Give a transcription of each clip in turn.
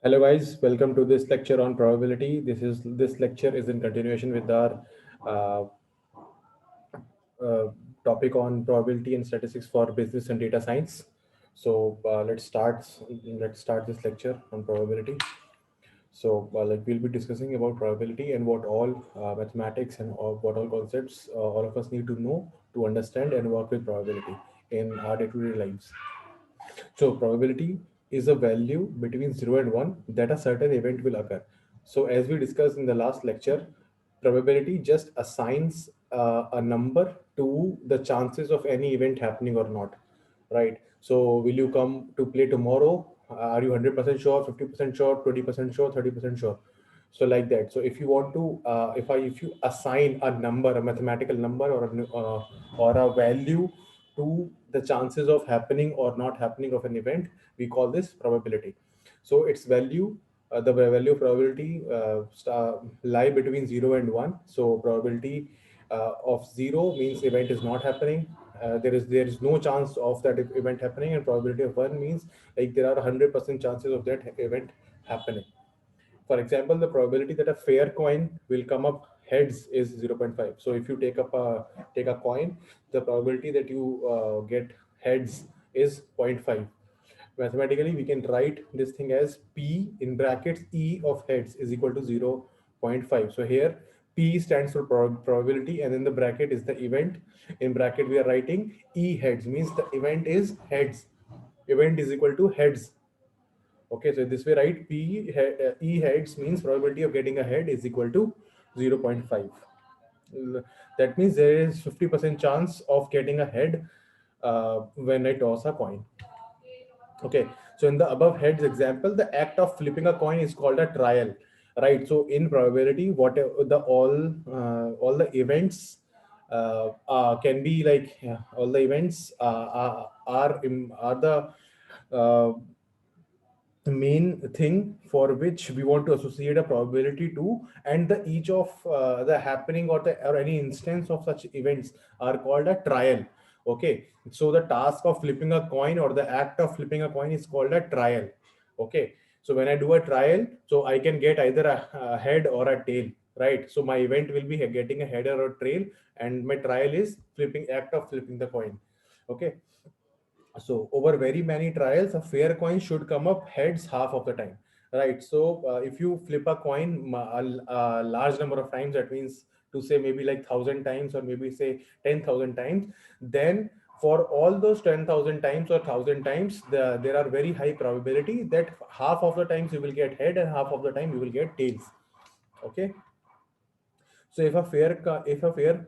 Hello guys, welcome to this lecture on probability. This lecture is in continuation with our uh, uh, topic on probability and statistics for business and data science. So let's start this lecture on probability. So we'll be discussing about probability and what all mathematics and what all concepts all of us need to know to understand and work with probability in our day-to-day lives. So probability is a value between 0 and 1 that a certain event will occur. So as we discussed in the last lecture, probability just assigns a number to the chances of any event happening or not, right? So will you come to play tomorrow? Are you 100% sure, 50% sure, 20% sure, 30% sure? So like that. So if you want to, if you assign a number, a mathematical number, or a value to the chances of happening or not happening of an event, we call this probability. So its value, the value of probability lie between 0 and 1. So probability of 0 means event is not happening. There is no chance of that event happening, and probability of 1 means like there are 100% chances of that event happening. For example, the probability that a fair coin will come up heads is 0.5. So if you take a coin, the probability that you get heads is zero point 0.5. Mathematically, we can write this thing as P in brackets E of heads is equal to 0.5. So here P stands for probability, and in the bracket is the event. In bracket, we are writing E heads, means the event is heads. Event is equal to heads. Okay, so this way, right? E heads means probability of getting a head is equal to 0.5. That means there is 50% chance of getting a head when I toss a coin. Okay, so in the above heads example, the act of flipping a coin is called a trial, right? So in probability, whatever the all the events can be like all the events are the uh, main thing for which we want to associate a probability to, and the each of the happening or any instance of such events are called a trial. Okay, so the task of flipping a coin or the act of flipping a coin is called a trial. Okay, so when I do a trial, so I can get either a head or a tail, right? So my event will be getting a head or a tail, and my trial is flipping act of flipping the coin. Okay, so over very many trials, a fair coin should come up heads half of the time, right? So if you flip a coin a large number of times, that means to say maybe like 1,000 times or maybe say 10,000 times, then for all those 10,000 times or 1,000 times, there are very high probability that half of the times you will get head and half of the time you will get tails. Okay, so if a fair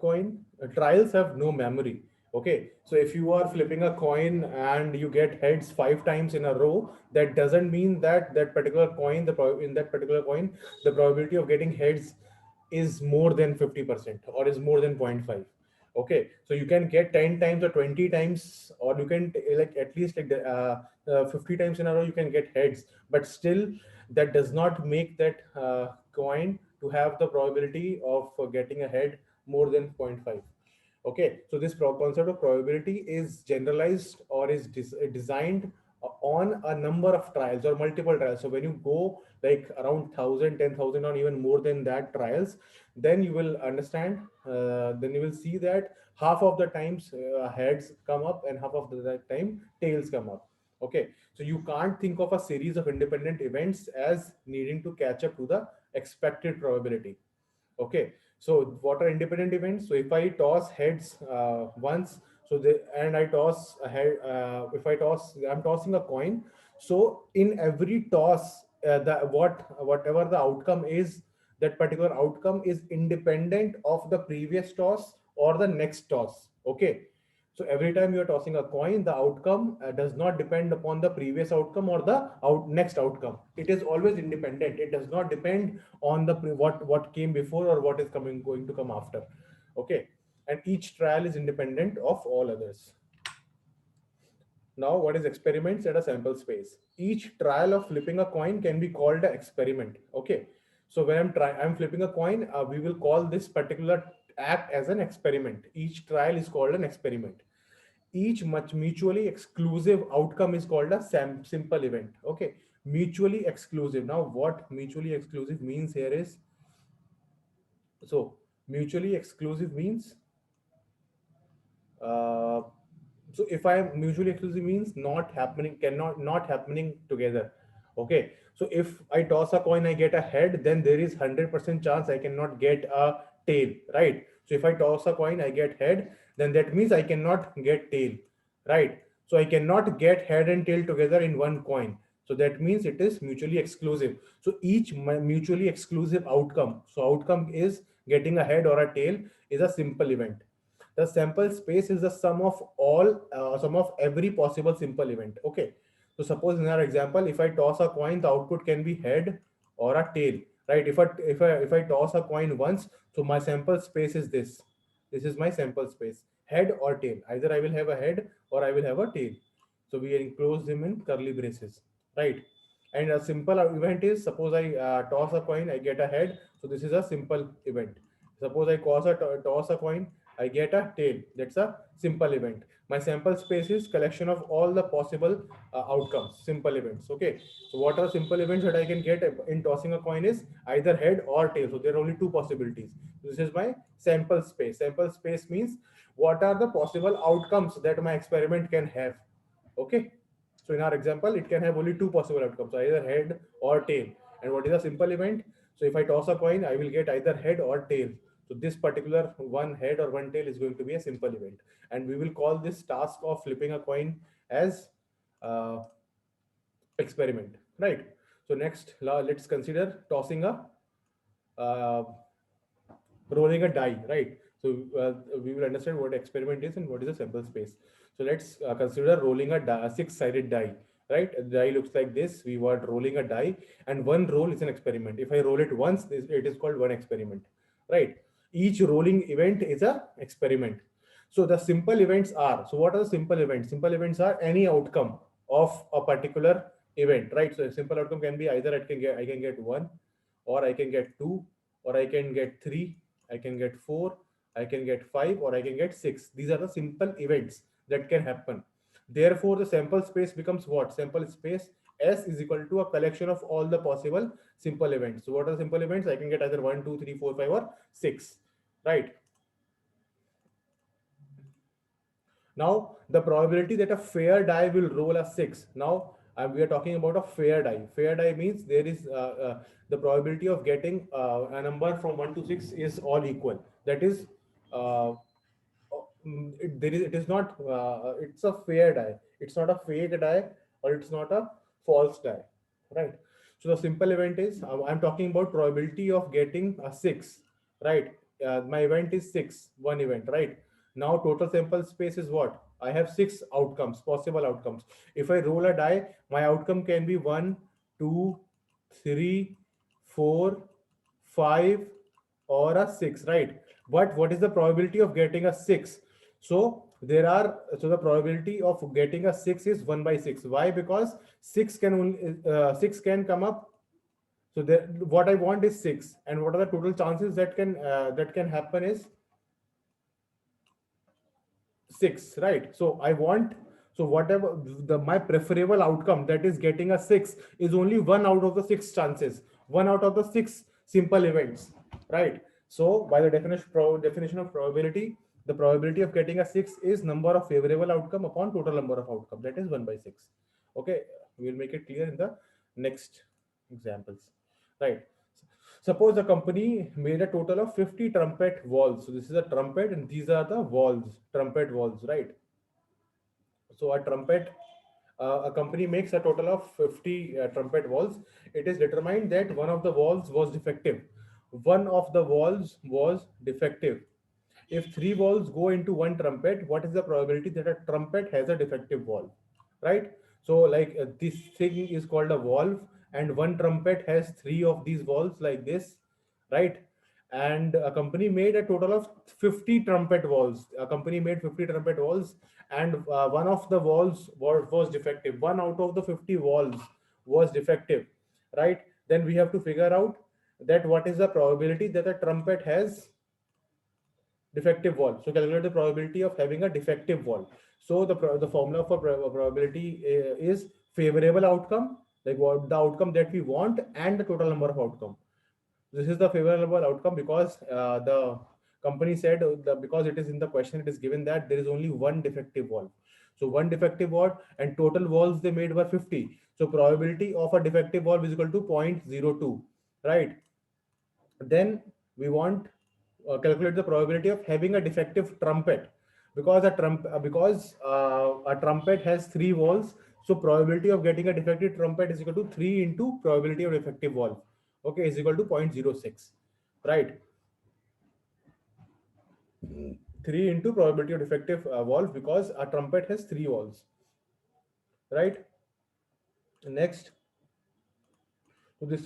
coin trials have no memory. Okay, so if you are flipping a coin and you get heads 5 times in a row, that doesn't mean that that particular coin, in that particular coin, the probability of getting heads is more than 50% or is more than zero point 0.5. Okay, so you can get 10 times or 20 times, or you can like at least like 50 times in a row you can get heads, but still that does not make that coin to have the probability of getting ahead more than zero point 0.5. Okay, so this concept of probability is generalized or is designed on a number of trials or multiple trials. So when you go like around 1,000, 10,000, or even more than that trials, then you will understand, then you will see that half of the times heads come up and half of the time tails come up. Okay, so you can't think of a series of independent events as needing to catch up to the expected probability. Okay, so what are independent events? So if I toss heads once, and I toss a head, if I toss, I'm tossing a coin. So in every toss, whatever the outcome is, that particular outcome is independent of the previous toss or the next toss. Okay, so every time you're tossing a coin, the outcome does not depend upon the previous outcome or the next outcome. It is always independent. It does not depend on the what came before or what is going to come after. Okay, and each trial is independent of all others. Now, what is experiments at a sample space? Each trial of flipping a coin can be called an experiment. Okay, so when I'm flipping a coin, we will call this particular act as an experiment. Each trial is called an experiment. Each much mutually exclusive outcome is called a simple event. Okay, mutually exclusive. Now what mutually exclusive means here is, so mutually exclusive means, uh, so if I am mutually exclusive means not happening, cannot, not happening together. Okay, so if I toss a coin, I get a head, then there is 100% chance I cannot get a tail, right? So if I toss a coin, I get head, then that means I cannot get tail, right? So I cannot get head and tail together in one coin, so that means it is mutually exclusive. So each mutually exclusive outcome, so outcome is getting a head or a tail, is a simple event. The sample space is the sum of all, sum of every possible simple event. Okay, so suppose in our example, if I toss a coin, the output can be head or a tail, right? If I toss a coin once, so my sample space is this is my sample space, head or tail. Either I will have a head or I will have a tail. So we enclose them in curly braces, right? And a simple event is, suppose I toss a coin, I get a head, so this is a simple event. Suppose I toss a coin, I get a tail. That's a simple event. My sample space is collection of all the possible outcomes, simple events. Okay. So what are simple events that I can get in tossing a coin is either head or tail. So there are only two possibilities. This is my sample space. Sample space means what are the possible outcomes that my experiment can have. Okay. So in our example, it can have only two possible outcomes, either head or tail. And what is a simple event? So if I toss a coin, I will get either head or tail. So this particular one head or one tail is going to be a simple event. And we will call this task of flipping a coin as uh, experiment, right? So next, let's consider tossing a uh, rolling a die, right? So we will understand what experiment is and what is a sample space. So let's consider rolling a six-sided die, right? A die looks like this. We were rolling a die, and one roll is an experiment. If I roll it once, it is called one experiment, right? Each rolling event is a experiment. So the simple events are, so what are the simple events? Simple events are any outcome of a particular event, right? So a simple outcome can be either I can get one, or I can get two, or I can get three, I can get four, I can get five, or I can get six. These are the simple events that can happen. Therefore, the sample space becomes what? Sample space S is equal to a collection of all the possible simple events. So what are simple events? I can get either one, two, three, four, five, or six, right? Now, the probability that a fair die will roll a six. Now, we are talking about a fair die. Fair die means there is the probability of getting a number from 1 to 6 is all equal. That is, uh, it is not, it's a fair die. It's not a fake die, or it's not a false die, right? So the simple event is, I'm talking about probability of getting a 6, right? My event is 6, one event, right? Now total sample space is what? I have 6 outcomes, possible outcomes. If I roll a die, my outcome can be 1, 2, 3, 4, 5, or a 6, right? But what is the probability of getting a 6? So the probability of getting a 6 is 1 by 6. Why? Because 6 can only 6 can come up. So there, what I want is 6, and what are the total chances that can happen is 6, right? So I want, so whatever the my preferable outcome, that is getting a 6, is only one out of the 6 chances, one out of the 6 simple events, right? So by the definition of probability, the probability of getting a 6 is number of favorable outcome upon total number of outcome, that is 1 by 6. Okay, we'll make it clear in the next examples, right? Suppose a company made a total of 50 trumpet walls. So this is a trumpet, and these are the walls, trumpet walls, right? So a company makes a total of 50 trumpet walls. It is determined that one of the walls was defective. One of the walls was defective. If three walls go into one trumpet, what is the probability that a trumpet has a defective valve, right? So like this thing is called a valve, and one trumpet has three of these valves like this, right? And a company made a total of 50 trumpet valves. A company made 50 trumpet valves, and one of the valves was defective. One out of the 50 valves was defective, right? Then we have to figure out that what is the probability that a trumpet has defective valve. So calculate the probability of having a defective valve. So the formula for probability is favorable outcome, like what the outcome that we want and the total number of outcome. This is the favorable outcome because the company said because it is in the question, it is given that there is only one defective valve. So one defective valve and total valves they made were 50. So probability of a defective valve is equal to 0.02, right? Then we want calculate the probability of having a defective trumpet, because a trumpet has three valves. So probability of getting a defective trumpet is equal to 3 into probability of defective valve. Okay, is equal to 0.06, right? 3 into probability of defective valve, because a trumpet has three valves, right? Next, so this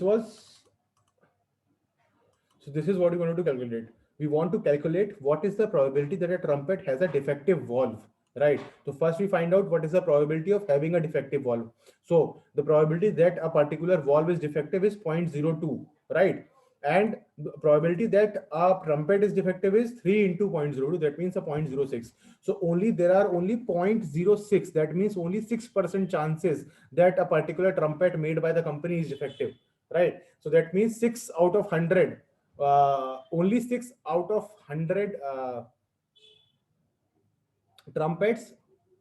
is what we want to calculate. We want to calculate what is the probability that a trumpet has a defective valve, right? So first we find out what is the probability of having a defective valve. So the probability that a particular valve is defective is 0.02, right? And the probability that a trumpet is defective is 3 into 0.02, that means a 0.06. So there are only 0.06, that means only 6% chances that a particular trumpet made by the company is defective, right? So that means 6 out of 100, only 6 out of 100 trumpets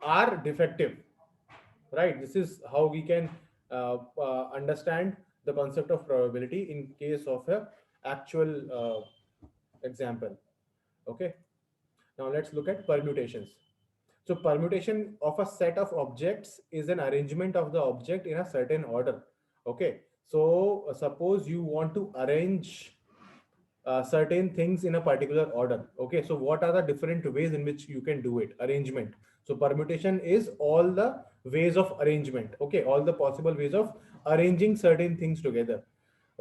are defective, right? This is how we can understand the concept of probability in case of a actual example. Okay, now let's look at permutations. So permutation of a set of objects is an arrangement of the object in a certain order. Okay, so suppose you want to arrange certain things in a particular order. Okay, so what are the different ways in which you can do it? Arrangement. So permutation is all the ways of arrangement. Okay, all the possible ways of arranging certain things together,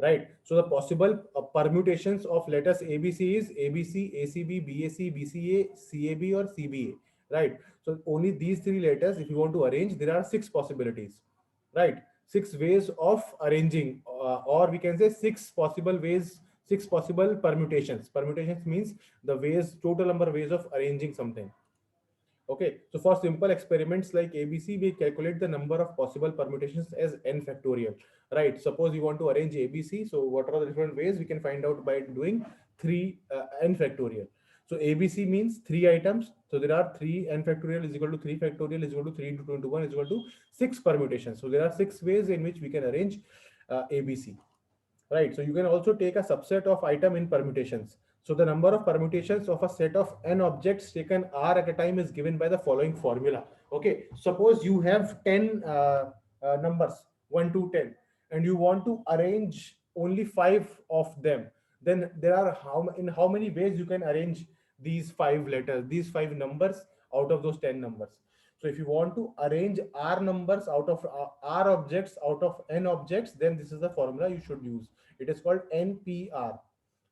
right? So the possible permutations of letters ABC is ABC, ACB, BAC, BCA, CAB, or CBA, right? So only these three letters, if you want to arrange, there are six possibilities, right? Six ways of arranging, or we can say six possible ways, six possible permutations. Permutations means the ways, total number of ways of arranging something. Okay, so for simple experiments like ABC, we calculate the number of possible permutations as n factorial, right? Suppose you want to arrange ABC, so what are the different ways? We can find out by doing n factorial. So ABC means three items. So there are three, n factorial is equal to 3 factorial is equal to 3 into 2 into 1 is equal to 6 permutations. So there are 6 ways in which we can arrange ABC. Right. So you can also take a subset of item in permutations. So the number of permutations of a set of n objects taken R at a time is given by the following formula. Okay. Suppose you have 10 numbers, 1 to 10, and you want to arrange only 5 of them. Then there are in how many ways you can arrange these 5 letters, these 5 numbers out of those 10 numbers. So if you want to arrange R numbers out of R objects out of n objects, then this is the formula you should use. It is called NPR.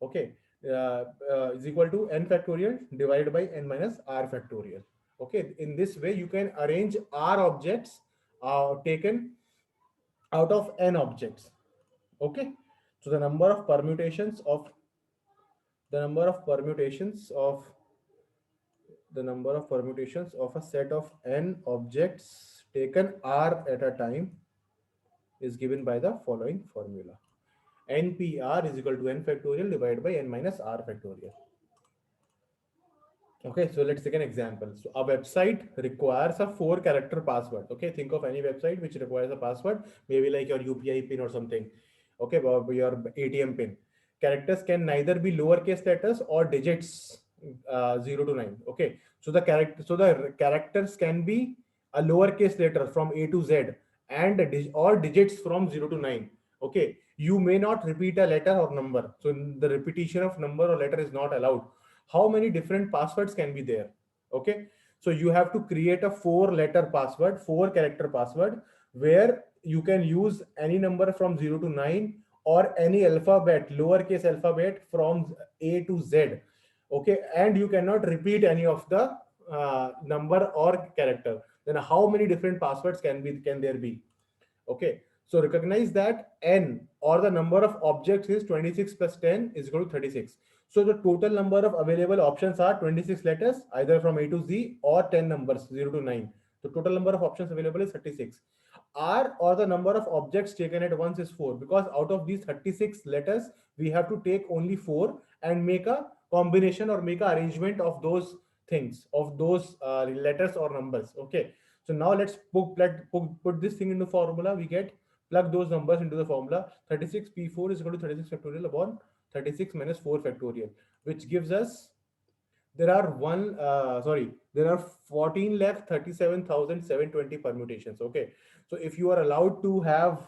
Okay, is equal to n factorial divided by n minus R factorial. Okay, in this way you can arrange R objects taken out of n objects. Okay, so the number of permutations of a set of n objects taken R at a time is given by the following formula. NPR is equal to n factorial divided by n minus R factorial. Okay, so let's take an example. So a website requires a 4-character password. Okay, think of any website which requires a password, maybe like your UPI pin or something. Okay, your ATM pin. Characters can neither be lowercase letters or digits 0 to 9. Okay, so the characters can be a lowercase letter from A to Z and or digits from 0 to 9. Okay, you may not repeat a letter or number. So the repetition of number or letter is not allowed. How many different passwords can be there? Okay, so you have to create a 4-letter password, 4-character password, where you can use any number from 0 to 9 or any alphabet, lowercase alphabet from A to Z. Okay, and you cannot repeat any of the number or character. Then how many different passwords can there be? Okay, so recognize that n, or the number of objects, is 26 plus 10 is equal to 36. So the total number of available options are 26 letters, either from A to Z, or 10 numbers 0 to 9. The total number of options available is 36. R or the number of objects taken at once is 4, because out of these 36 letters, we have to take only 4 and make a combination or make an arrangement of those things, of those letters or numbers. Okay. So now let's put this thing into formula. We get plug those numbers into the formula. 36p4 is equal to 36 factorial upon 36 minus 4 factorial, which gives us, there are 14,37,720 permutations. Okay, so if you are allowed to have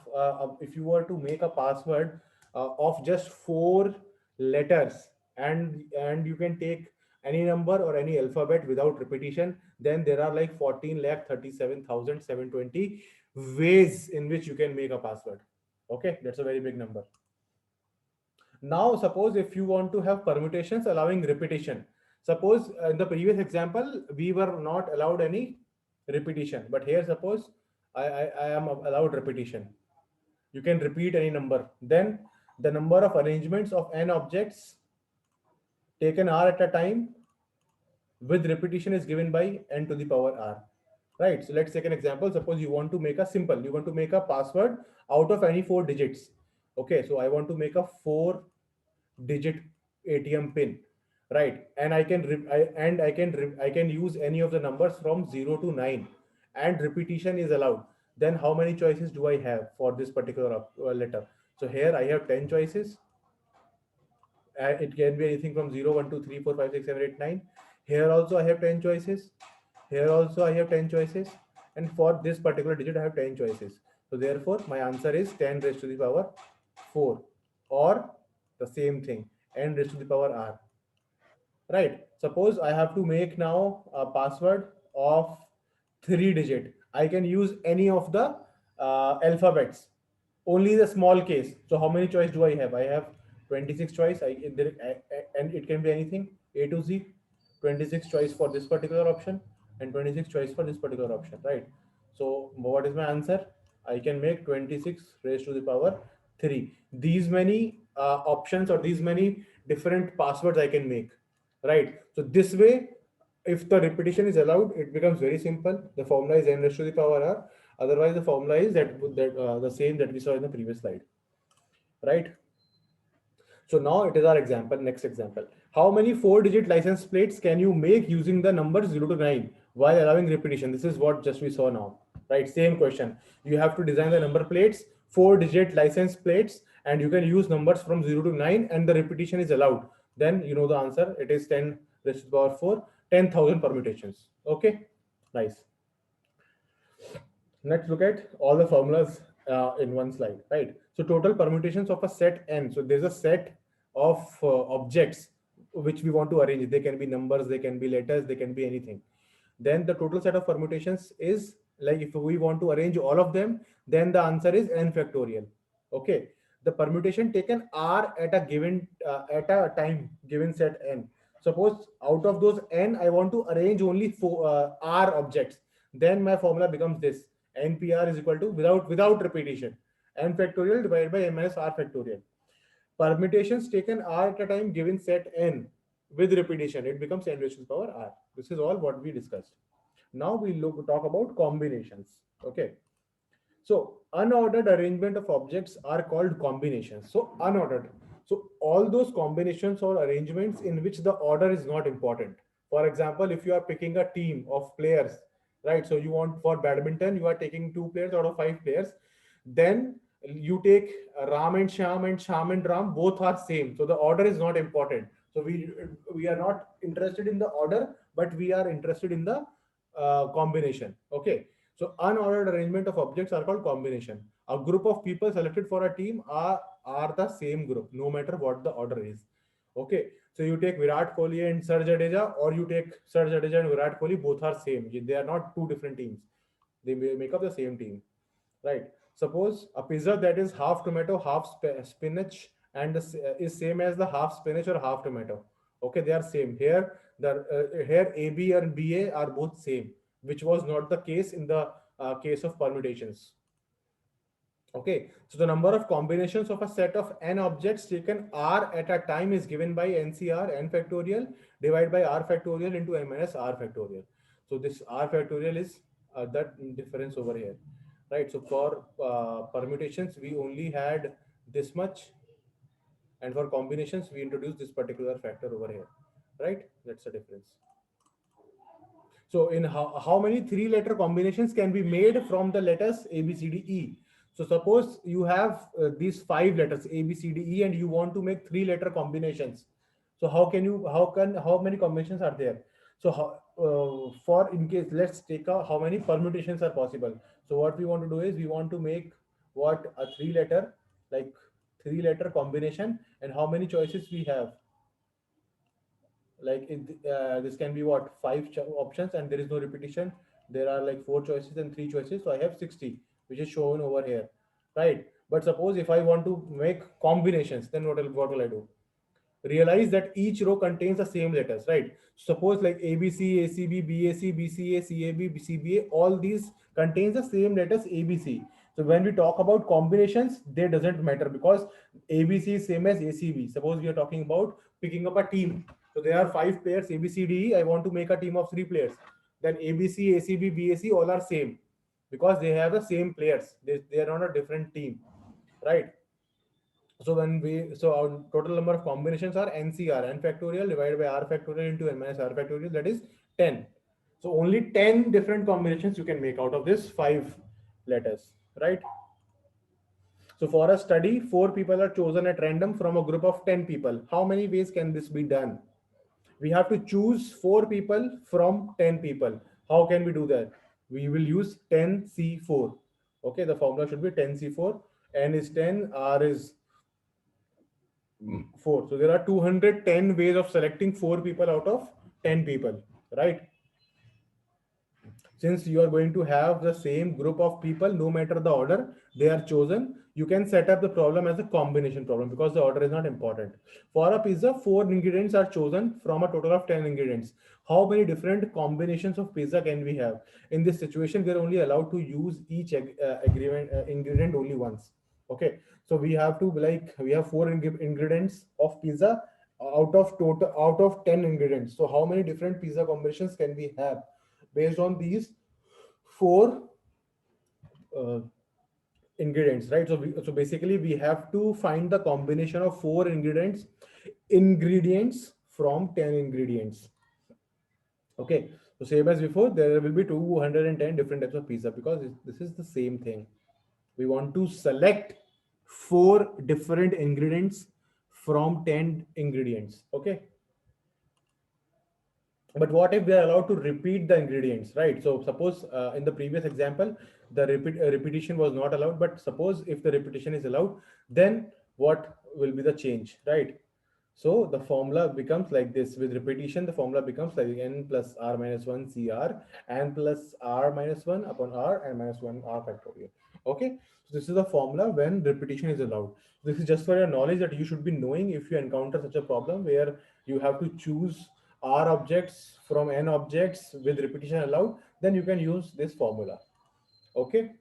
if you were to make a password of just 4 letters, and you can take any number or any alphabet without repetition, then there are like 14,37,720 ways in which you can make a password. Okay, that's a very big number. Now, suppose if you want to have permutations allowing repetition, suppose in the previous example, we were not allowed any repetition, but here suppose I am allowed repetition. You can repeat any number. Then the number of arrangements of n objects taken r at a time with repetition is given by n to the power r. Right. So let's take an example. Suppose you want to make a password out of any 4 digits. Okay. So I want to make a 4 digit ATM pin, right? And I can use any of the numbers from 0 to 9, and repetition is allowed. Then how many choices do I have for this particular letter? So here I have 10 choices. It can be anything from 0, 1, 2, 3, 4, 5, 6, 7, 8, 9. Here also I have 10 choices. Here also I have 10 choices. And for this particular digit, I have 10 choices. So therefore, my answer is 10 raised to the power 4, or the same thing, n raised to the power r. Right. Suppose I have to make now a password of 3 digit. I can use any of the alphabets, only the small case. So how many choice do I have? I have 26 choice. And it can be anything A to Z. 26 choice for this particular option and 26 choice for this particular option. Right. So what is my answer? I can make 26 raised to the power 3. These many options, or these many different passwords I can make. Right. So this way, if the repetition is allowed, it becomes very simple. The formula is n raised to the power r. Otherwise, the formula is the same that we saw in the previous slide. Right. So now it is our example. Next example. How many 4-digit license plates can you make using the number 0 to 9 while allowing repetition? This is what just we saw now. Right. Same question. You have to design the number plates, 4-digit license plates, and you can use numbers from 0 to 9, and the repetition is allowed. Then you know the answer. It is 10 raised to the power 4, 10,000 permutations. Okay. Nice. Let's look at all the formulas in one slide, right? So total permutations of a set n. So there's a set of objects which we want to arrange. They can be numbers, they can be letters, they can be anything. Then the total set of permutations is, like, if we want to arrange all of them, then the answer is n factorial. Okay. The permutation taken are at a given at a time given set n. Suppose out of those n, I want to arrange only r objects. Then my formula becomes this: npr is equal to, without repetition, n factorial divided by n minus r factorial. Permutations taken r at a time given set n with repetition, it becomes n raised to the power r. This is all what we discussed. Now we talk about combinations. Okay. So unordered arrangement of objects are called combinations. So unordered. So all those combinations or arrangements in which the order is not important. For example, if you are picking a team of players, right? So you want, for badminton, you are taking 2 players out of 5 players. Then you take Ram and Sham and Ram, both are same. So the order is not important. So we are not interested in the order, but we are interested in the combination. Okay. So unordered arrangement of objects are called combination. A group of people selected for a team are the same group, no matter what the order is. Okay. So you take Virat Kohli and Sir Jadeja, or you take Sir Jadeja and Virat Kohli, both are same. They are not two different teams. They make up the same team. Right. Suppose a pizza that is half tomato, half spinach, and is same as the half spinach or half tomato. Okay, they are same. Here AB and BA are both same, which was not the case in the case of permutations. Okay, so the number of combinations of a set of n objects taken r at a time is given by NCR, n factorial, divided by r factorial into n minus r factorial. So this r factorial is that difference over here. right? So for permutations, we only had this much, and for combinations, we introduced this particular factor over here, right? That's the difference. So in how many three-letter combinations can be made from the letters A, B, C, D, E? So suppose you have these five letters A, B, C, D, E, and you want to make three-letter combinations. So how many combinations are there? So for in case, let's take how many permutations are possible. So what we want to do is we want to make what a three-letter, like three-letter combination, and how many choices we have, like this can be what five options, and there is no repetition. There are like four choices and three choices, so I have 60, which is shown over here, right? But suppose if I want to make combinations, then what will I do? Realize that each row contains the same letters, right? Suppose like ABC, ACB, BAC, BCA, CAB, CBA, all these contains the same letters ABC. So when we talk about combinations, they doesn't matter because ABC is same as ACB. Suppose we are talking about picking up a team. So there are five players ABCDE. I want to make a team of three players. Then ABC, ACB, BAC all are same because they have the same players. They are not a different team, right? So our total number of combinations are NCR, n factorial divided by R factorial into n minus R factorial, that is 10. So only 10 different combinations you can make out of this five letters, right? So for a study, four people are chosen at random from a group of 10 people. How many ways can this be done? We have to choose four people from 10 people. How can we do that? We will use 10C4. Okay, the formula should be 10C4. N is 10, R is 4. So there are 210 ways of selecting four people out of 10 people, right? Since you are going to have the same group of people, no matter the order they are chosen, you can set up the problem as a combination problem because the order is not important. For a pizza, four ingredients are chosen from a total of 10 ingredients. How many different combinations of pizza can we have? In this situation, we are only allowed to use each ingredient only once. Okay, so we have to like we have four ingredients of pizza out of 10 ingredients. So how many different pizza combinations can we have based on these four uh, ingredients, right? So basically we have to find the combination of four ingredients from 10 ingredients. Okay, so same as before, there will be 210 different types of pizza because this is the same thing. We want to select four different ingredients from 10 ingredients. Okay, but what if they are allowed to repeat the ingredients, right? So suppose in the previous example the repetition was not allowed, but suppose if the repetition is allowed, then what will be the change, right? So the formula becomes like this. With repetition, the formula becomes like n plus r minus 1 cr, n plus r minus 1 upon r, and minus 1 r factorial. Okay, so this is the formula when repetition is allowed. This is just for your knowledge that you should be knowing if you encounter such a problem where you have to choose r objects from n objects with repetition allowed, then you can use this formula. Okay.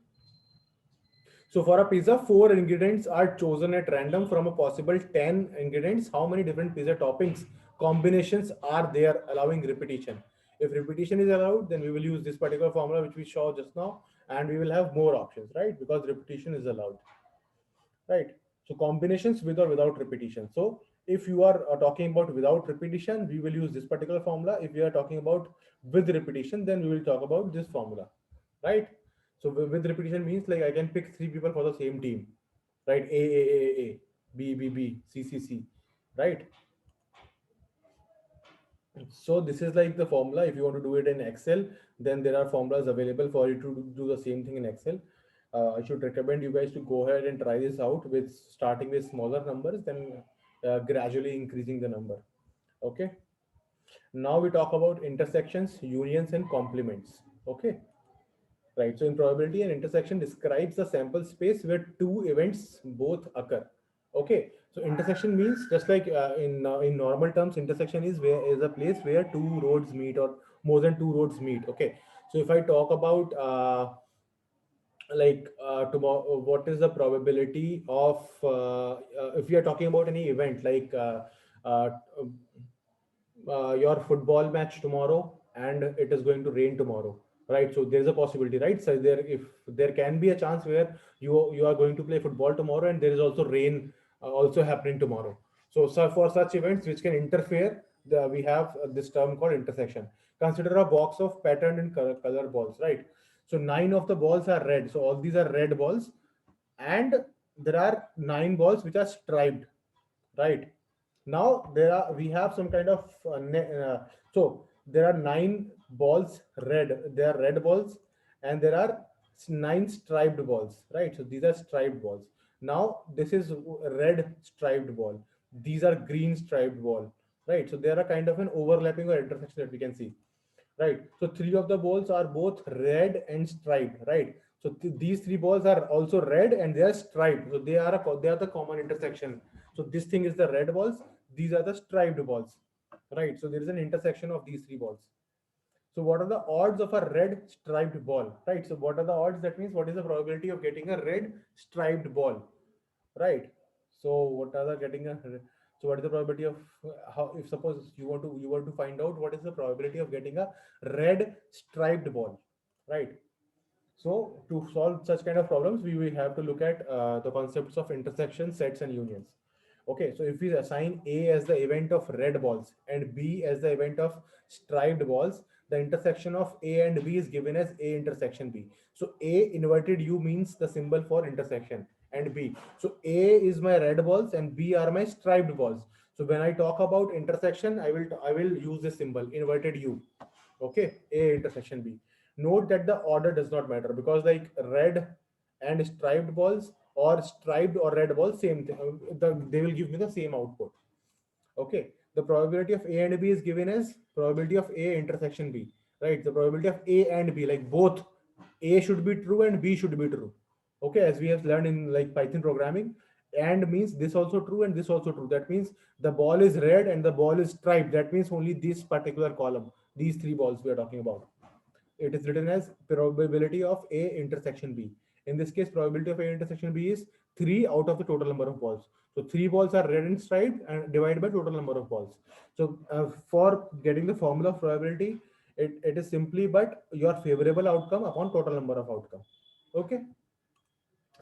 So for a pizza, four ingredients are chosen at random from a possible 10 ingredients. How many different pizza toppings combinations are there allowing repetition? If repetition is allowed, then we will use this particular formula which we saw just now, and we will have more options, right? Because repetition is allowed, right? So combinations with or without repetition. So if you are talking about without repetition, we will use this particular formula. If we are talking about with repetition, then we will talk about this formula, right? So with repetition means like I can pick three people for the same team, right? A, B, B, B, C, C, C, right? So this is like the formula. If you want to do it in Excel, then there are formulas available for you to do the same thing in Excel. I should recommend you guys to go ahead and try this out with starting with smaller numbers, then gradually increasing the number. Okay. Now we talk about intersections, unions, and complements. Okay. Right. So in probability, an intersection describes the sample space where two events both occur. Okay. So intersection means just like in normal terms, intersection is a place where two roads meet or more than two roads meet. Okay. So if I talk about tomorrow, what is the probability of if we are talking about any event like uh, your football match tomorrow and it is going to rain tomorrow. right? So there's a possibility, right? So if there can be a chance where you are going to play football tomorrow and there is also rain also happening tomorrow. So for such events which can interfere, we have this term called intersection. Consider a box of patterned and color balls, right? So 9 of the balls are red, so all these are red balls, and there are 9 balls which are striped, right? Now there are we have some kind of so there are 9 balls red, they are red balls, and there are 9 striped balls, right? So these are striped balls. Now this is red striped ball, these are green striped ball, right? So there are kind of an overlapping or intersection that we can see, right? So 3 of the balls are both red and striped, right? So these 3 balls are also red and they are striped, so they are the common intersection. So this thing is the red balls, these are the striped balls, right? So there is an intersection of these 3 balls. So what are the odds of a red striped ball, right? So what are the odds? That means what is the probability of getting a red striped ball, right? So what are the getting a so what is the probability of how, if suppose you want to find out what is the probability of getting a red striped ball, right? So to solve such kind of problems, we will have to look at the concepts of intersection, sets, and unions. Okay, so if we assign A as the event of red balls and B as the event of striped balls, the intersection of A and B is given as A intersection B. So A inverted U means the symbol for intersection, and B. So A is my red balls and B are my striped balls. So when I talk about intersection, I will use this symbol inverted U. Okay, A intersection B. Note that the order does not matter, because like red and striped balls or striped or red balls, same thing. They will give me the same output. Okay, the probability of A and B is given as probability of A intersection B, right? The probability of A and B, like both A should be true and B should be true. Okay, as we have learned in like Python programming, and means this also true and this also true. That means the ball is red and the ball is striped. That means only this particular column, these 3 balls we are talking about. It is written as probability of A intersection B. In this case, probability of A intersection B is 3 out of the total number of balls. So 3 balls are red and striped and divided by total number of balls. So for getting the formula of probability, it is simply but your favorable outcome upon total number of outcome. Okay,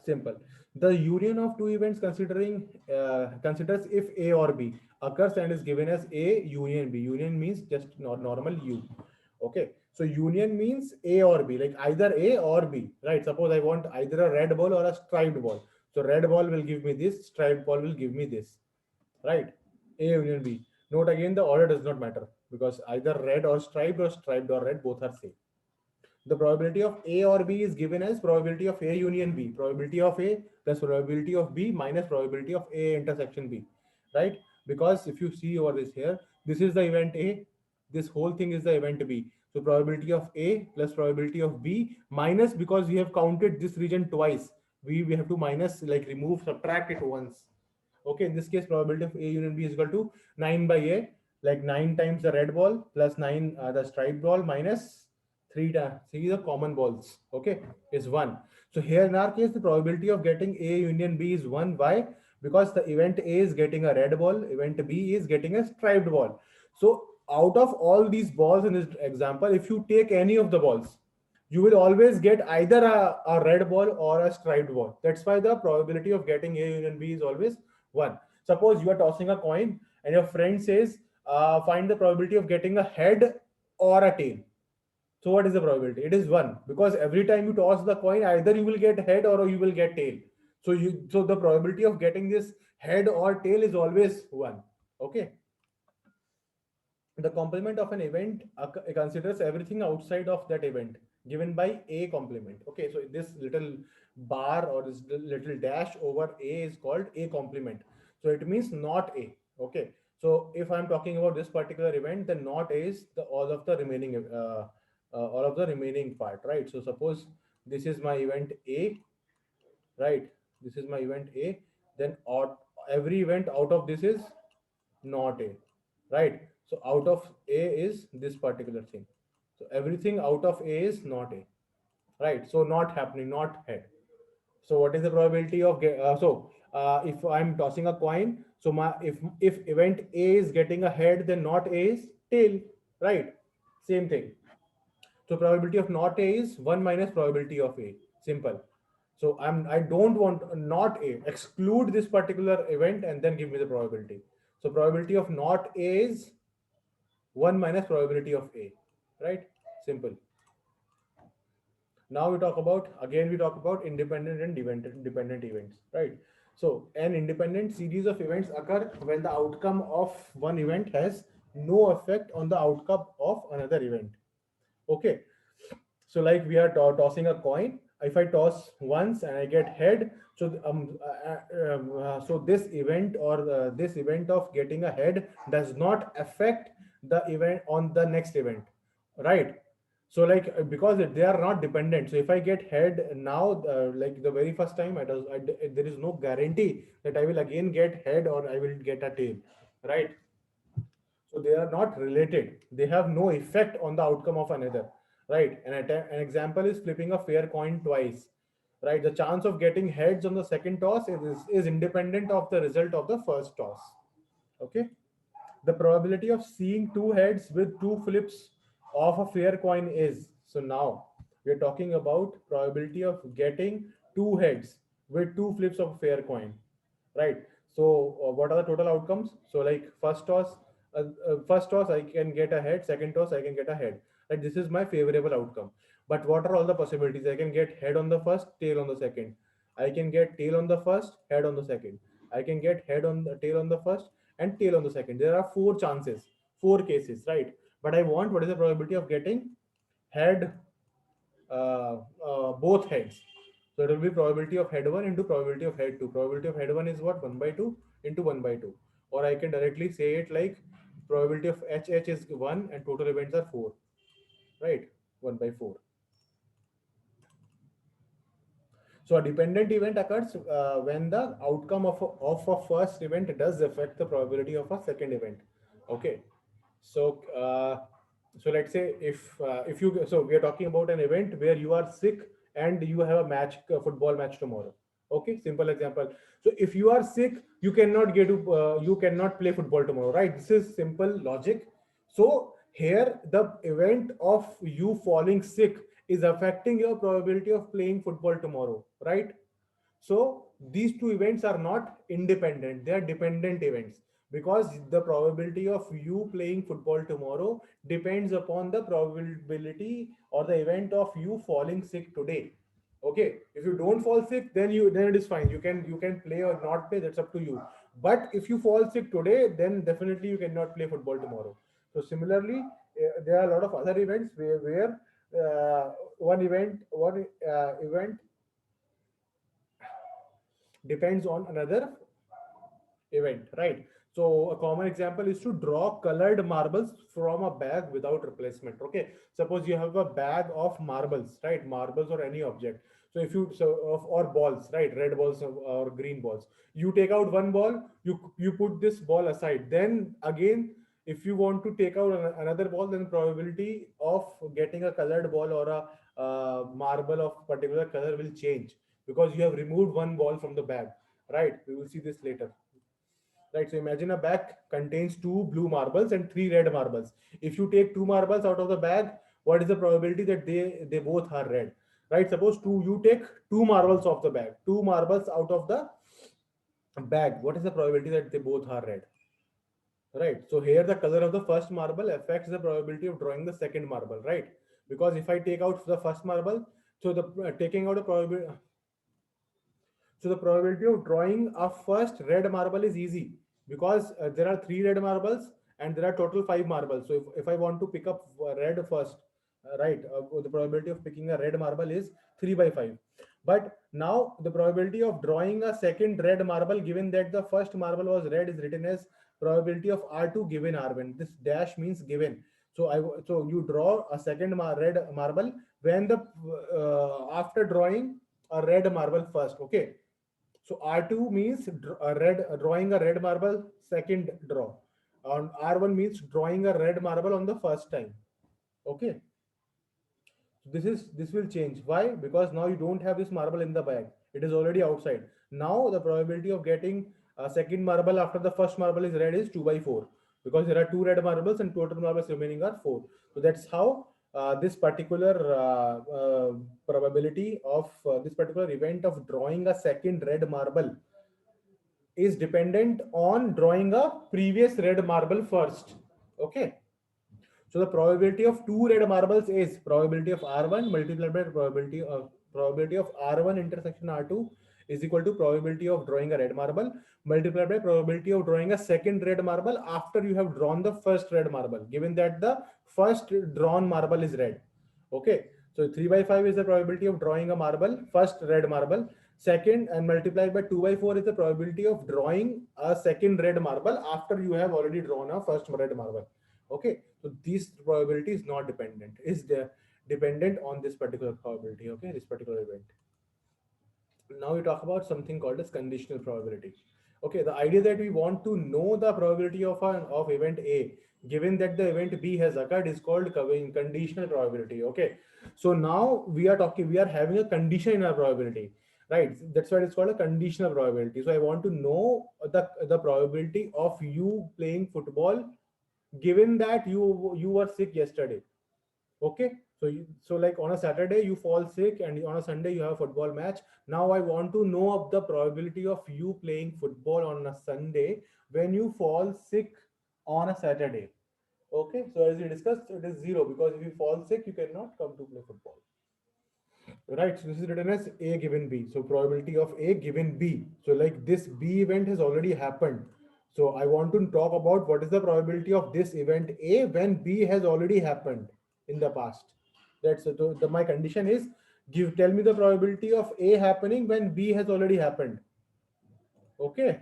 simple. The union of two events considers if A or B occurs and is given as A union B. Union means just normal U. Okay, so union means A or B, like either A or B, right? Suppose I want either a red ball or a striped ball. So red ball will give me this, striped ball will give me this, right? A union B. Note again, the order does not matter, because either red or striped or red, both are same. The probability of A or B is given as probability of A union B, probability of A plus probability of B minus probability of A intersection B, right? Because if you see over this here, this is the event A, this whole thing is the event B. So probability of A plus probability of B minus, because we have counted this region twice, we have to minus, like remove, subtract it once. Okay, in this case, probability of A union B is equal to 9 by A, like 9 times the red ball plus 9 the striped ball minus 3 times 3 the common balls. Okay, is 1. So here in our case, the probability of getting A union B is 1. Why? Because the event A is getting a red ball, event B is getting a striped ball. So out of all these balls in this example, if you take any of the balls, you will always get either a red ball or a striped ball. That's why the probability of getting A union B is always 1. Suppose you are tossing a coin and your friend says, find the probability of getting a head or a tail. So what is the probability? It is 1, because every time you toss the coin, either you will get head or you will get tail. So the probability of getting this head or tail is always 1. Okay. The complement of an event considers everything outside of that event given by A complement. Okay, so this little bar or this little dash over A is called A complement. So it means not A. Okay, so if I'm talking about this particular event, then not A is the all of the remaining part, right? So suppose this is my event A, right? This is my event A. Then every event out of this is not A, right? So out of A is this particular thing. So everything out of A is not A, right? So not happening, not head. So what is the probability of if I'm tossing a coin, so my if event A is getting a head, then not A is tail, right? Same thing. So probability of not A is 1 minus probability of A. Simple. So I don't want not A. Exclude this particular event and then give me the probability. So probability of not A is 1 minus probability of A. Right? Simple. Now we talk about independent and dependent events, right? So an independent series of events occur when the outcome of one event has no effect on the outcome of another event. Okay, so like we are tossing a coin. If I toss once and I get head, so this event of getting a head does not affect the event on the next event, right? So like because they are not dependent. So if I get head now, like the very first time, there is no guarantee that I will again get head or I will get a tail, right? So they are not related. They have no effect on the outcome of another, right? An example is flipping a fair coin twice, right? The chance of getting heads on the second toss is independent of the result of the first toss. Okay. The probability of seeing two heads with two flips of a fair coin is, so now we are talking about probability of getting two heads with two flips of a fair coin, right? So what are the total outcomes? So like first toss I can get a head, second toss I can get a head, right? This is my favorable outcome. But what are all the possibilities? I can get head on the first, tail on the second. I can get tail on the first, head on the second. I can get head on the tail on the first and tail on the second. There are four chances, four cases, right? But I want what is the probability of getting head, both heads. So it will be probability of head 1 into probability of head 2. Probability of head 1 is what? 1 by 2 into 1 by 2. Or I can directly say it like probability of HH is 1 and total events are 4, right? 1 by 4. So a dependent event occurs when the outcome of a first event does affect the probability of a second event. Okay. So so let's say if you, so we are talking about an event where you are sick and you have a match, a football match tomorrow. Okay, simple example. So if you are sick, you cannot play football tomorrow, right? This is simple logic. So here the event of you falling sick is affecting your probability of playing football tomorrow, right? So these two events are not independent, they are dependent events, because the probability of you playing football tomorrow depends upon the probability or the event of you falling sick today. Okay, if you don't fall sick, then it is fine, you can play or not play, that's up to you. But if you fall sick today, then definitely you cannot play football tomorrow. So similarly, there are a lot of other events where one event depends on another event, right? So a common example is to draw colored marbles from a bag without replacement. Okay, suppose you have a bag of marbles, right? Marbles or any object. So if you so of or balls, right? Red balls or green balls. You take out one ball, you put this ball aside. Then again, if you want to take out another ball, then probability of getting a colored ball or a marble of particular color will change because you have removed one ball from the bag, right? We will see this later, right? So imagine a bag contains two blue marbles and three red marbles. If you take two marbles out of the bag, what is the probability that they both are red, right? Suppose you take two marbles off the bag, two marbles out of the bag, what is the probability that they both are red, right? So here the color of the first marble affects the probability of drawing the second marble, right? Because if I take out the first marble, so the taking out a probability, so the probability of drawing a first red marble is easy because there are three red marbles and there are total five marbles. So if I want to pick up red first, right, the probability of picking a red marble is 3 by 5. But now the probability of drawing a second red marble, given that the first marble was red, is written as probability of R2 given R1. This dash means given. So you draw a second red marble when the after drawing a red marble first. Okay, so R2 means drawing a red marble second draw. And R1 means drawing a red marble on the first time. Okay. This will change. Why? Because now you don't have this marble in the bag. It is already outside. Now the probability of getting a second marble after the first marble is red is 2 by 4. Because there are two red marbles and total marbles remaining are 4. So that's how this particular probability of this particular event of drawing a second red marble is dependent on drawing a previous red marble first. Okay. So the probability of two red marbles is probability of R1 multiplied by probability of R1 intersection R2 is equal to probability of drawing a red marble multiplied by probability of drawing a second red marble after you have drawn the first red marble, given that the first drawn marble is red. Okay. So 3 by 5 is the probability of drawing a marble, first red marble. Second, and multiplied by 2 by 4 is the probability of drawing a second red marble after you have already drawn a first red marble. Okay, so this probability is not dependent, is dependent on this particular probability. Okay, this particular event. Now we talk about something called as conditional probability. Okay, the idea that we want to know the probability of event A given that the event B has occurred is called conditional probability. Okay, so now we are having a condition in our probability, right? That's why it's called a conditional probability. So I want to know the probability of you playing football given that you were sick yesterday. Okay, so like on a Saturday you fall sick and on a Sunday you have a football match. Now I want to know of the probability of you playing football on a Sunday when you fall sick on a Saturday. Okay, so as we discussed, it is zero because if you fall sick you cannot come to play football. Right, so this is written as A given B. So probability of A given B. So like this B event has already happened. So I want to talk about what is the probability of this event A when B has already happened in the past. That's so my condition is tell me the probability of A happening when B has already happened. Okay.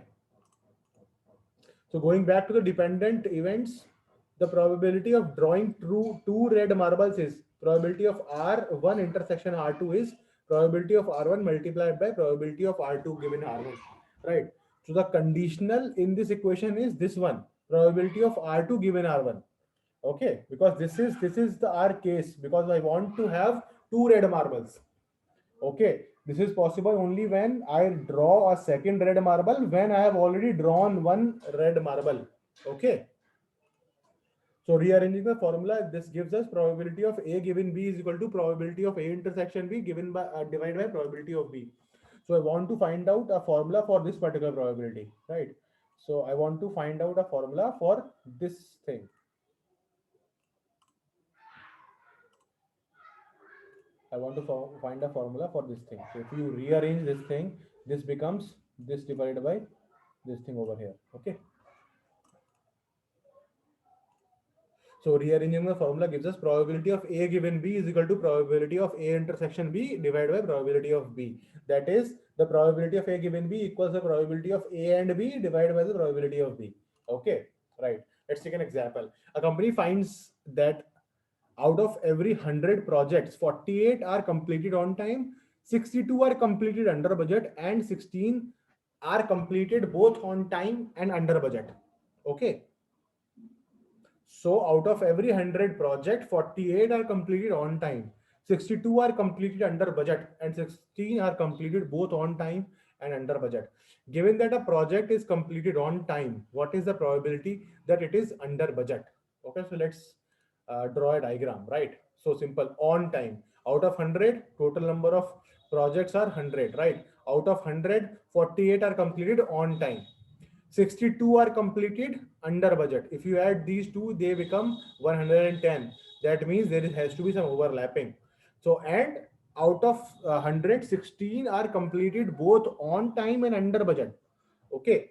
So going back to the dependent events, the probability of drawing two red marbles is probability of R1 intersection R2 is probability of R1 multiplied by probability of R2 given R1, right? So the conditional in this equation is this one, probability of R2 given R1. Okay, because this is the R case because I want to have two red marbles. Okay, this is possible only when I draw a second red marble when I have already drawn one red marble. Okay. So rearranging the formula, this gives us probability of A given B is equal to probability of A intersection B given by divided by probability of B. So I want to find out a formula for this particular probability, right? So I want to find out a formula for this thing. I want to find a formula for this thing. So if you rearrange this thing, this becomes this divided by this thing over here. Okay. So rearranging the formula gives us probability of A given B is equal to probability of A intersection B divided by probability of B. That is the probability of A given B equals the probability of A and B divided by the probability of B. Okay, right. Let's take an example. A company finds that out of every 100 projects, 48 are completed on time, 62 are completed under budget, and 16 are completed both on time and under budget. Okay. So out of every 100 project, 48 are completed on time, 62 are completed under budget, and 16 are completed both on time and under budget. Given that a project is completed on time, what is the probability that it is under budget? Okay, so let's draw a diagram, right? So simple, on time. Out of 100, total number of projects are 100, right? Out of 100, 48 are completed on time. 62 are completed under budget. If you add these two, they become 110. That means there has to be some overlapping. So, and out of 116 are completed both on time and under budget. Okay.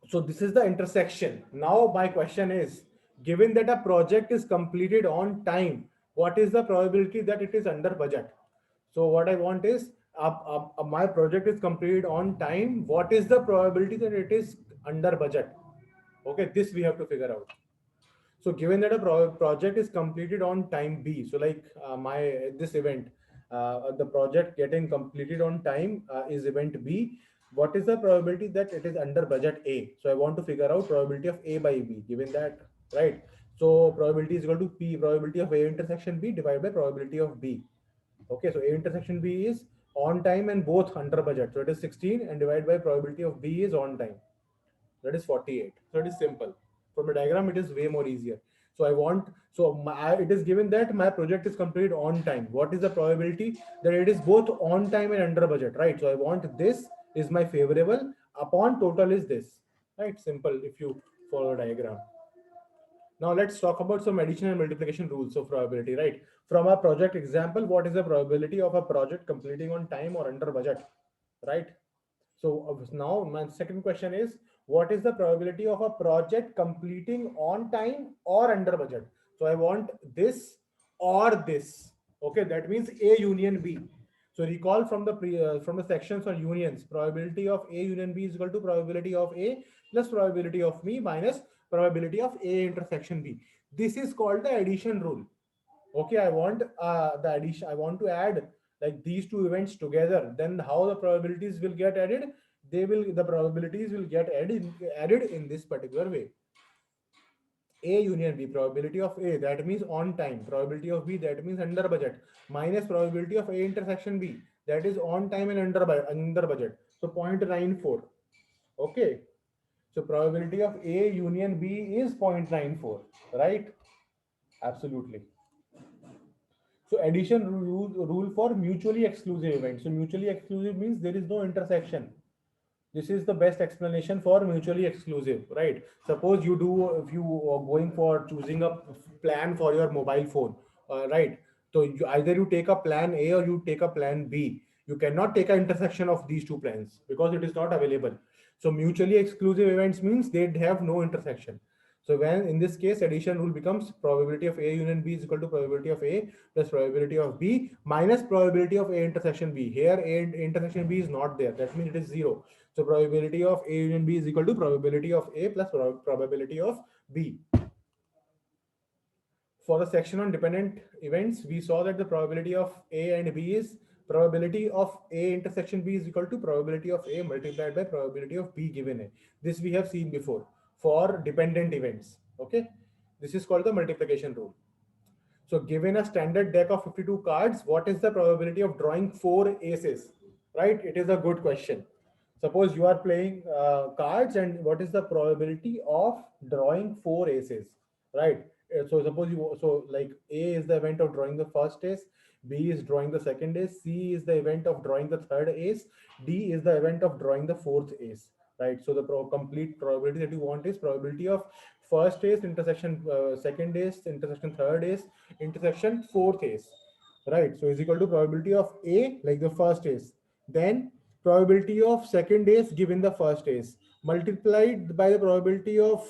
So this is the intersection. Now my question is, given that a project is completed on time, what is the probability that it is under budget? So what I want is, my project is completed on time. What is the probability that it is under budget? Okay, this we have to figure out. So given that a project is completed on time B, so like this event, the project getting completed on time is event B. What is the probability that it is under budget A? So I want to figure out probability of A by B, given that, right? So probability is equal to P, probability of A intersection B divided by probability of B. Okay, so A intersection B is on time and both under budget. So it is 16 and divided by probability of B is on time. That is 48. So it is simple. From a diagram, it is way more easier. So I want, so it is given that my project is completed on time. What is the probability that it is both on time and under budget, right? So I want this is my favorable, upon total is this, right? Simple if you follow diagram. Now let's talk about some addition and multiplication rules of probability, right? From a project example, what is the probability of a project completing on time or under budget, right? So now my second question is, what is the probability of a project completing on time or under budget? So I want this or this. Okay, that means A union B. So recall from the from the sections on unions, probability of A union B is equal to probability of A plus probability of B minus probability of A intersection B. This is called the addition rule. Okay, I want the addition, I want to add like these two events together. Then how the probabilities will get added? They will, the probabilities will get added in this particular way. A union B, probability of A, that means on time, probability of B, that means under budget, minus probability of A intersection B, that is on time and under budget. So 0.94. Okay, so probability of A union B is 0.94, right? Absolutely. So addition rule for mutually exclusive events. So mutually exclusive means there is no intersection. This is the best explanation for mutually exclusive, right? Suppose you do, if you are going for choosing a plan for your mobile phone, right? So either you take a plan A or you take a plan B. You cannot take an intersection of these two plans because it is not available. So mutually exclusive events means they have no intersection. So when in this case addition rule becomes probability of A union B is equal to probability of A plus probability of B minus probability of A intersection B. Here A intersection B is not there. That means it is zero. So probability of A union B is equal to probability of A plus probability of B. For the section on dependent events, we saw that the probability of A and B is probability of A intersection B is equal to probability of A multiplied by probability of B given A. This we have seen before for dependent events. Okay, this is called the multiplication rule. So given a standard deck of 52 cards, what is the probability of drawing 4 aces? Right? It is a good question. Suppose you are playing cards and what is the probability of drawing 4 aces? Right? So suppose you, so like A is the event of drawing the first ace, B is drawing the second ace, C is the event of drawing the third ace, D is the event of drawing the fourth ace. Right? So the complete probability that you want is probability of first ace intersection second ace intersection third ace intersection fourth ace, right? So is equal to probability of A, like the first ace, then probability of second ace given the first ace multiplied by the probability of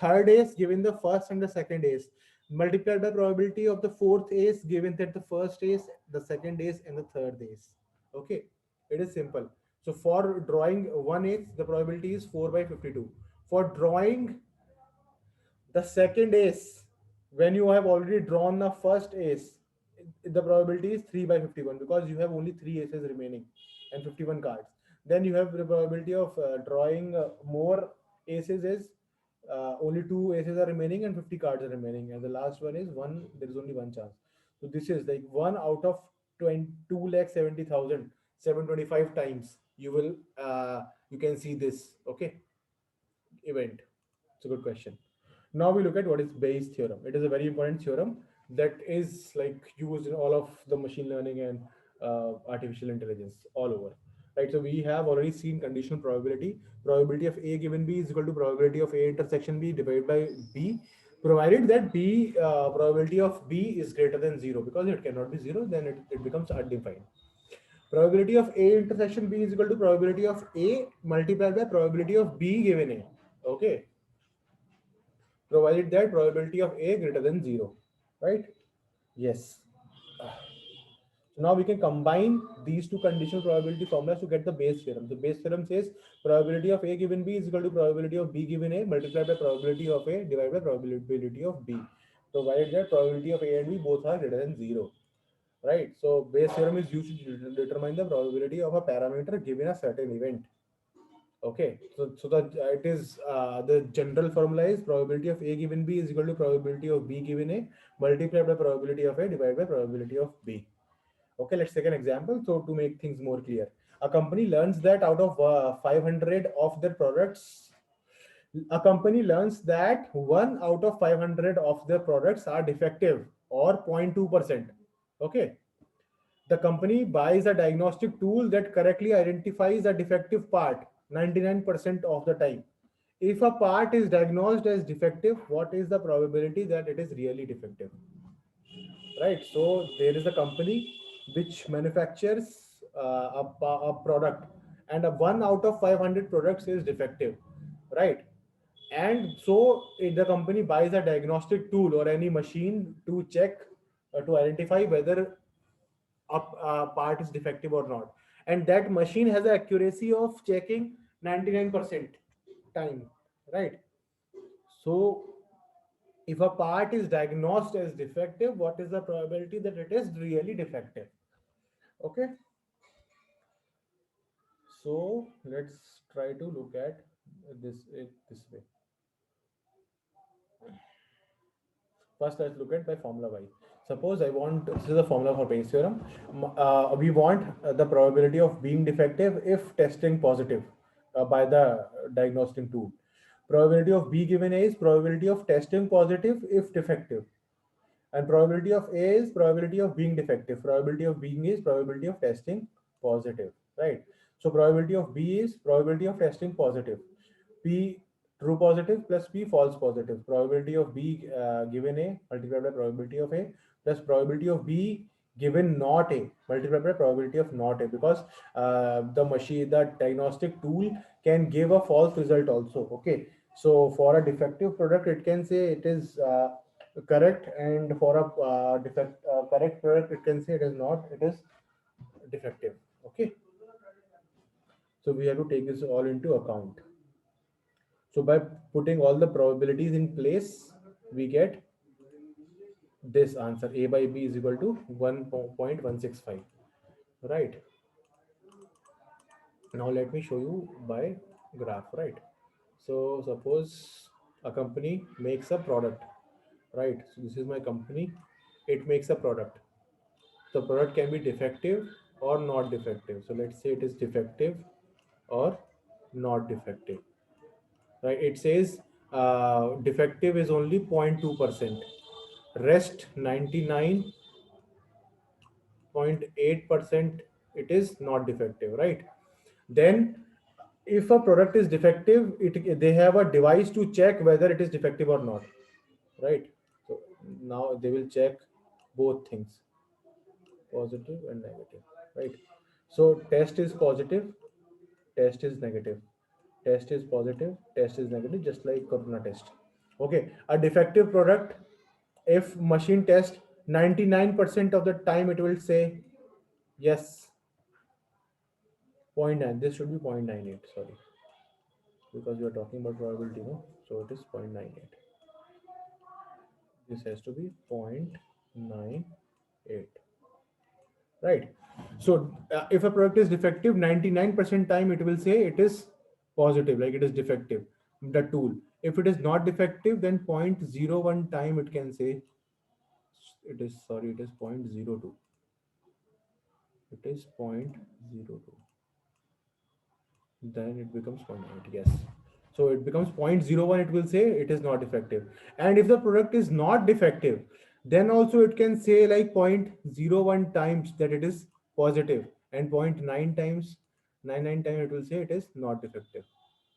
third ace given the first and the second ace multiplied by probability of the fourth ace given that the first ace, the second ace and the third ace. Okay, it is simple. So for drawing one ace, the probability is 4 by 52. For drawing the second ace, when you have already drawn the first ace, the probability is 3 by 51 because you have only 3 aces remaining and 51 cards. Then you have the probability of drawing more aces is only 2 aces are remaining and 50 cards are remaining. And the last one is one, there is only one chance. So this is like 1 out of 2,70,725 times you will, you can see this, okay, event. It's a good question. Now we look at what is Bayes theorem. It is a very important theorem that is like used in all of the machine learning and artificial intelligence all over. Right. So we have already seen conditional probability. Probability of A given B is equal to probability of A intersection B divided by B, provided that B probability of B is greater than zero, because it cannot be zero, then it becomes undefined. Probability of A intersection B is equal to probability of A multiplied by probability of B given A. Okay, provided that probability of A greater than 0, right? Yes. So now we can combine these two conditional probability formulas to get the Bayes theorem. The Bayes theorem says probability of A given B is equal to probability of B given A multiplied by probability of A divided by probability of B, provided that probability of A and B both are greater than 0. Right? So Bayes theorem is used to determine the probability of a parameter given a certain event. Okay, so that it is the general formula is probability of A given B is equal to probability of B given A multiplied by probability of A divided by probability of B. Okay, let's take an example. So to make things more clear, a company learns that out of 500 of their products, A company learns that 1 out of 500 of their products are defective, or 0.2%. Okay. The company buys a diagnostic tool that correctly identifies a defective part 99% of the time. If a part is diagnosed as defective, what is the probability that it is really defective? Right. So there is a company which manufactures a product, and a 1 out of 500 products is defective. Right. And so the company buys a diagnostic tool or any machine to check, to identify whether a part is defective or not. And that machine has an accuracy of checking 99% time. Right. So if a part is diagnosed as defective, what is the probability that it is really defective? Okay. So let's try to look at this way. First, let's look at by formula y. Suppose I want, this is the formula for Bayes theorem. We want the probability of being defective if testing positive by the diagnostic tool. Probability of B given A is probability of testing positive if defective. And probability of A is probability of being defective. Probability of being is probability of testing positive, right? So probability of B is probability of testing positive. P true positive plus P false positive. Probability of B given A multiplied by probability of A plus probability of B given not A multiplied by probability of not A, because the diagnostic tool can give a false result also. Okay. So for a defective product, it can say it is correct, and for a correct product, it can say it is not, it is defective. Okay. So we have to take this all into account. So by putting all the probabilities in place, we get this answer: A by B is equal to 1.165. Right. Now let me show you by graph. Right. So suppose a company makes a product. Right. So this is my company. It makes a product. The product can be defective or not defective. So let's say it is defective or not defective. Right. It says defective is only 0.2%. Rest 99.8% it is not defective, right? Then if a product is defective, they have a device to check whether it is defective or not, right? So now they will check both things, positive and negative, right? So test is positive, test is negative, test is positive, test is negative, just like corona test. Okay. A defective product, if machine test 99% of the time, it will say yes. Point 0.9, this should be 0.98, sorry, because we are talking about probability, no? So it is 0.98. This has to be 0.98, right? So if a product is defective, 99% time it will say it is positive, like it is defective, the tool. If it is not defective, then 0.01 time it can say it is, sorry, it is 0.02. It is 0.02. Then it becomes 0.8. Yes. So it becomes 0.01. It will say it is not defective. And if the product is not defective, then also it can say like 0.01 times that it is positive, and 0.9 times, 99 times it will say it is not defective.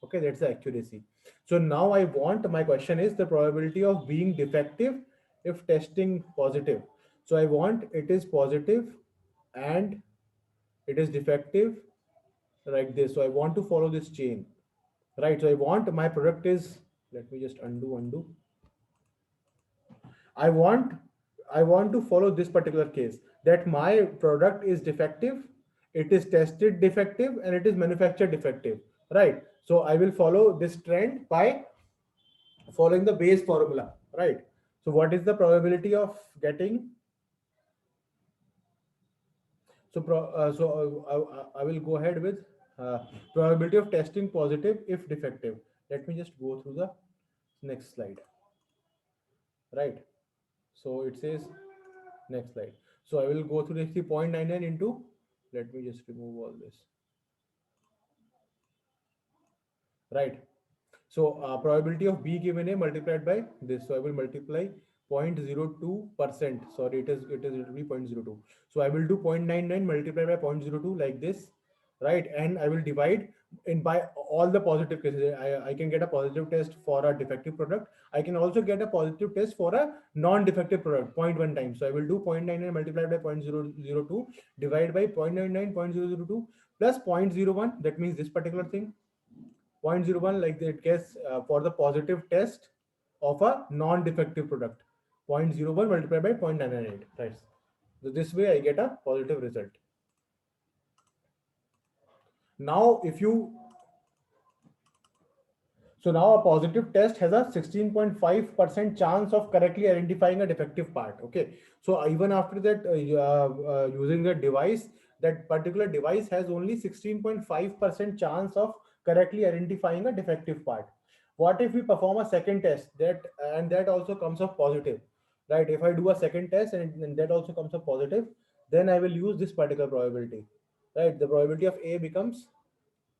Okay, that's the accuracy. So now I want, my question is the probability of being defective if testing positive. So I want it is positive and it is defective like this. So I want to follow this chain, right? So I want my product is, let me just undo. I want, I want to follow this particular case, that my product is defective, it is tested defective, and it is manufactured defective, right? So I will follow this trend by following the Bayes formula, right? So what is the probability of getting, I will go ahead with probability of testing positive if defective. Let me just go through the next slide, right? So it says, next slide. So I will go through the 0.99 into, let me just remove all this, right? So probability of B given A multiplied by this. So I will multiply 0.02%. Sorry, it will be 0.02. So I will do 0.99 multiplied by 0.02 like this, right? And I will divide in by all the positive cases. I can get a positive test for a defective product. I can also get a positive test for a non-defective product 0.1 times. So I will do 0.99 multiplied by 0.002 divide by 0.99 0.002 plus 0.01. That means this particular thing 0.01 like it gets for the positive test of a non-defective product 0.01 multiplied by 0.998, right? So this way I get a positive result. Now if you So now a positive test has a 16.5% chance of correctly identifying a defective part. Okay. So even after that, using the device, that particular device has only 16.5% chance of correctly identifying a defective part. What if we perform a second test that also comes up positive, right? If I do a second test and that also comes up positive, then I will use this particular probability, right? The probability of A becomes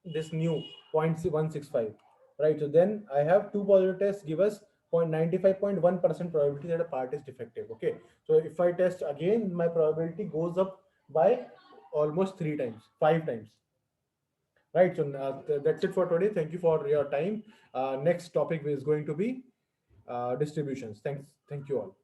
this new 0.165, right? So then I have two positive tests give us 0.95.1% probability that a part is defective. Okay, so if I test again, my probability goes up by almost 3 times, 5 times, right? So that's it for today. Thank you for your time. Next topic is going to be distributions. Thank you all.